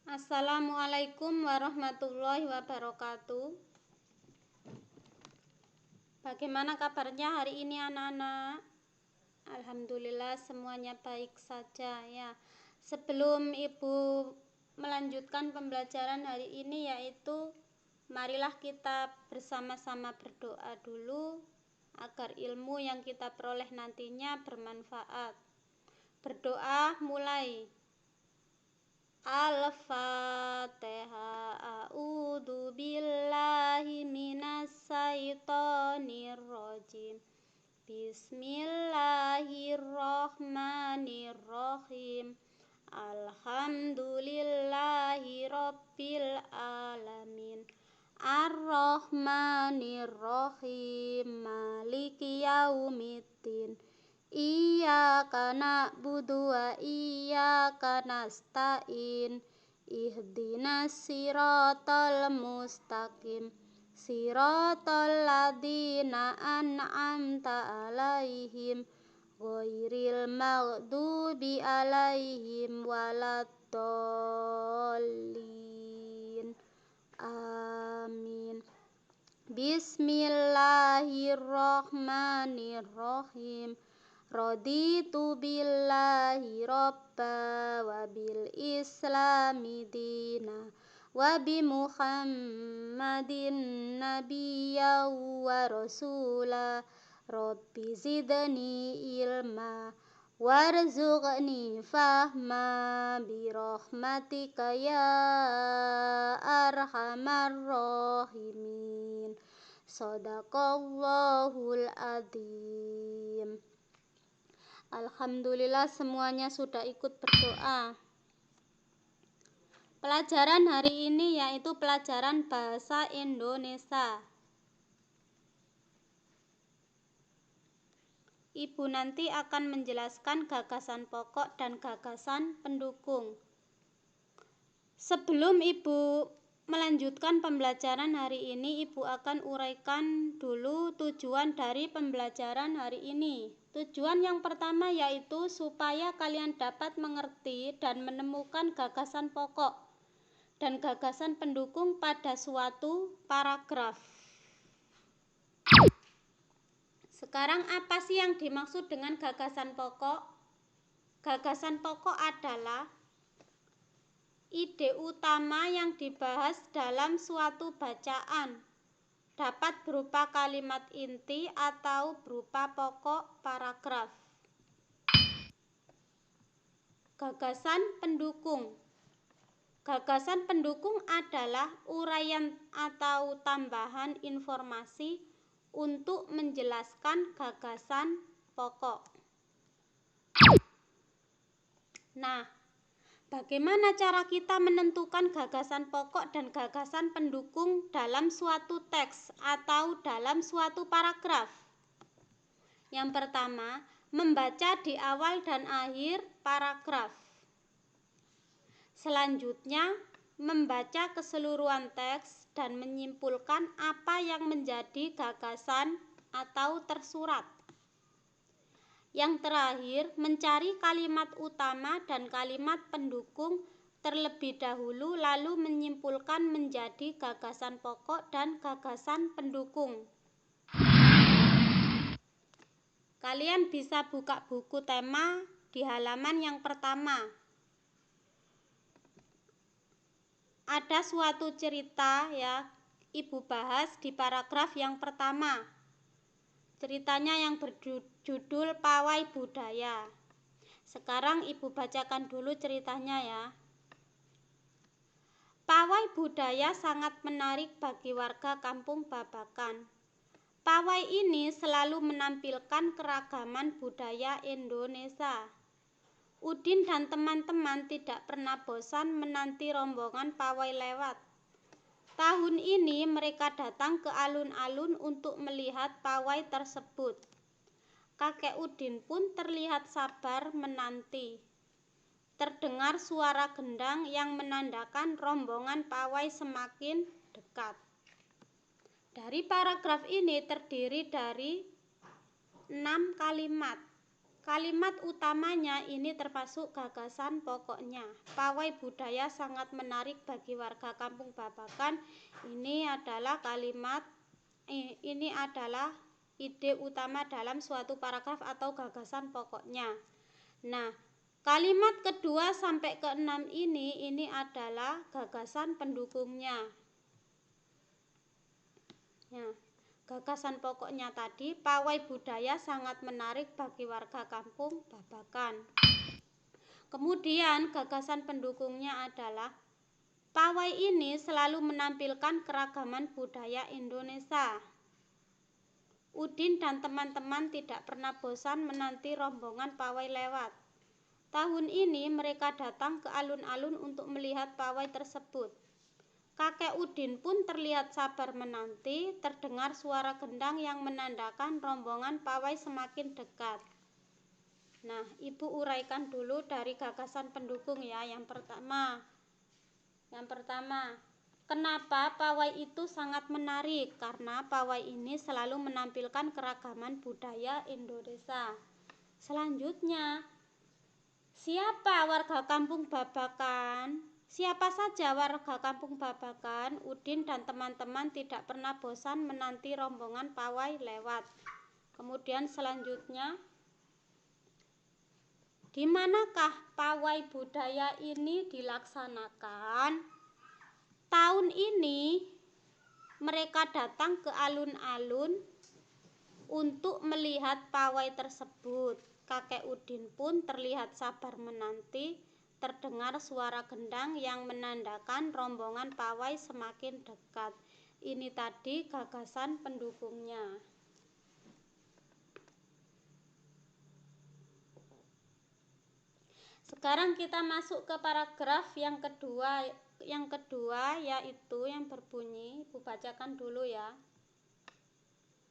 Assalamualaikum warahmatullahi wabarakatuh. Bagaimana kabarnya hari ini anak-anak? Alhamdulillah semuanya baik saja ya. Sebelum ibu melanjutkan pembelajaran hari ini, yaitu marilah kita bersama-sama berdoa dulu agar ilmu yang kita peroleh nantinya bermanfaat. Berdoa mulai. Al-Fatihah. A'udzu billahi minas syaitonir rajim. Bismillahirrahmanirrahim. Alhamdulillahi rabbil alamin. Ar-Rahmanir-Rahim. Maliki yaumiddin. Iyyaka na'budu wa iyyaka nasta'in. Ihdinas siratal mustaqim. Siratal ladzina an'amta 'alaihim ghairil maghdubi 'alaihim waladdallin. Amin. Bismillahirrahmanirrahim. Raditu billahi robba wa bil islami dina wa bi muhammadin nabiyya wa rasula. Rabbi zidni ilma warzuqni fahma bi rahmatika ya arhamar rahimin. Shadaqallahul adzim. Alhamdulillah semuanya sudah ikut berdoa. Pelajaran hari ini yaitu pelajaran bahasa Indonesia. Ibu nanti akan menjelaskan gagasan pokok dan gagasan pendukung. Sebelum ibu melanjutkan pembelajaran hari ini, ibu akan uraikan dulu tujuan dari pembelajaran hari ini. Tujuan yang pertama yaitu supaya kalian dapat mengerti dan menemukan gagasan pokok dan gagasan pendukung pada suatu paragraf. Sekarang apa sih yang dimaksud dengan gagasan pokok? Gagasan pokok adalah ide utama yang dibahas dalam suatu bacaan. Dapat berupa kalimat inti atau berupa pokok paragraf. Gagasan pendukung. Gagasan pendukung adalah uraian atau tambahan informasi untuk menjelaskan gagasan pokok. Nah, bagaimana cara kita menentukan gagasan pokok dan gagasan pendukung dalam suatu teks atau dalam suatu paragraf? Yang pertama, membaca di awal dan akhir paragraf. Selanjutnya, membaca keseluruhan teks dan menyimpulkan apa yang menjadi gagasan atau tersurat. Yang terakhir, mencari kalimat utama dan kalimat pendukung terlebih dahulu, lalu menyimpulkan menjadi gagasan pokok dan gagasan pendukung. Kalian bisa buka buku tema di halaman yang pertama. Ada suatu cerita ya, ibu bahas di paragraf yang pertama. Ceritanya yang berjudul Pawai Budaya. Sekarang ibu bacakan dulu ceritanya ya. Pawai budaya sangat menarik bagi warga kampung Babakan. Pawai ini selalu menampilkan keragaman budaya Indonesia. Udin dan teman-teman tidak pernah bosan menanti rombongan pawai lewat. Tahun ini mereka datang ke alun-alun untuk melihat pawai tersebut. Kakek Udin pun terlihat sabar menanti. Terdengar suara gendang yang menandakan rombongan pawai semakin dekat. Dari paragraf ini terdiri dari 6 kalimat. Kalimat utamanya ini termasuk gagasan pokoknya. Pawai budaya sangat menarik bagi warga Kampung Babakan. Ini adalah ide utama dalam suatu paragraf atau gagasan pokoknya. Nah, kalimat kedua sampai keenam ini adalah gagasan pendukungnya. Ya. Gagasan pokoknya tadi, pawai budaya sangat menarik bagi warga Kampung Babakan. Kemudian gagasan pendukungnya adalah pawai ini selalu menampilkan keragaman budaya Indonesia. Udin dan teman-teman tidak pernah bosan menanti rombongan pawai lewat. Tahun ini mereka datang ke alun-alun untuk melihat pawai tersebut. Kakek Udin pun terlihat sabar menanti, terdengar suara gendang yang menandakan rombongan pawai semakin dekat. Nah, Ibu uraikan dulu dari gagasan pendukung ya. Yang pertama, kenapa pawai itu sangat menarik? Karena pawai ini selalu menampilkan keragaman budaya Indonesia. Selanjutnya, siapa warga Kampung Babakan? Siapa saja warga Kampung Babakan? Udin dan teman-teman tidak pernah bosan menanti rombongan pawai lewat. Kemudian selanjutnya, di manakah pawai budaya ini dilaksanakan? Tahun ini mereka datang ke alun-alun untuk melihat pawai tersebut. Kakek Udin pun terlihat sabar menanti, terdengar suara gendang yang menandakan rombongan pawai semakin dekat. Ini tadi gagasan pendukungnya. Sekarang kita masuk ke paragraf yang kedua yaitu yang berbunyi, Ibu bacakan dulu ya.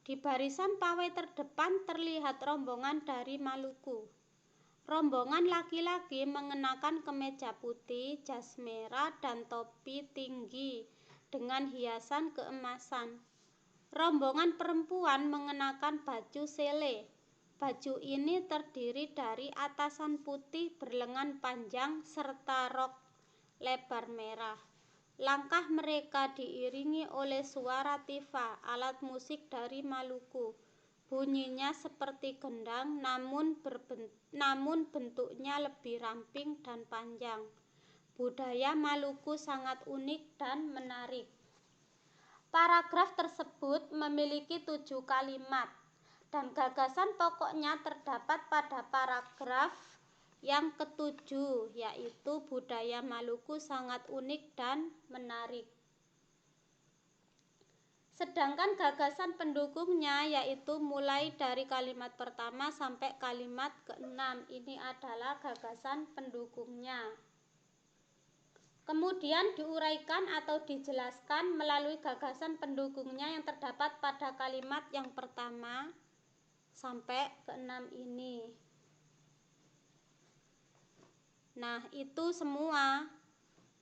Di barisan pawai terdepan terlihat rombongan dari Maluku. Rombongan laki-laki mengenakan kemeja putih, jas merah, dan topi tinggi dengan hiasan keemasan. Rombongan perempuan mengenakan baju sele. Baju ini terdiri dari atasan putih berlengan panjang serta rok lebar merah. Langkah mereka diiringi oleh suara tifa, alat musik dari Maluku. Bunyinya seperti gendang, namun bentuknya lebih ramping dan panjang. Budaya Maluku sangat unik dan menarik. Paragraf tersebut memiliki 7 kalimat, dan gagasan pokoknya terdapat pada paragraf yang ketujuh, yaitu budaya Maluku sangat unik dan menarik. Sedangkan gagasan pendukungnya yaitu mulai dari kalimat pertama sampai kalimat ke-6. Ini adalah gagasan pendukungnya. Kemudian diuraikan atau dijelaskan melalui gagasan pendukungnya yang terdapat pada kalimat yang pertama sampai ke-6 ini. Nah, itu semua.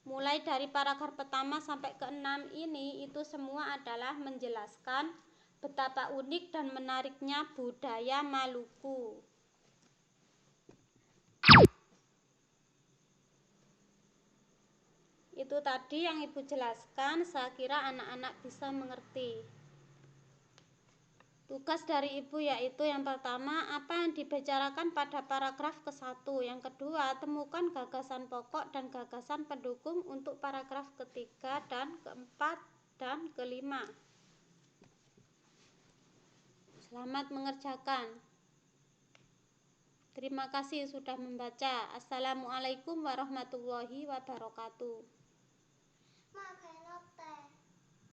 Mulai dari paragraf pertama sampai ke-6 ini, itu semua adalah menjelaskan betapa unik dan menariknya budaya Maluku. Itu tadi yang Ibu jelaskan, saya kira anak-anak bisa mengerti. Tugas dari Ibu yaitu yang pertama, apa yang dibicarakan pada paragraf ke-1. Yang kedua, temukan gagasan pokok dan gagasan pendukung untuk paragraf ketiga dan keempat dan kelima. Selamat mengerjakan. Terima kasih sudah membaca. Assalamualaikum warahmatullahi wabarakatuh.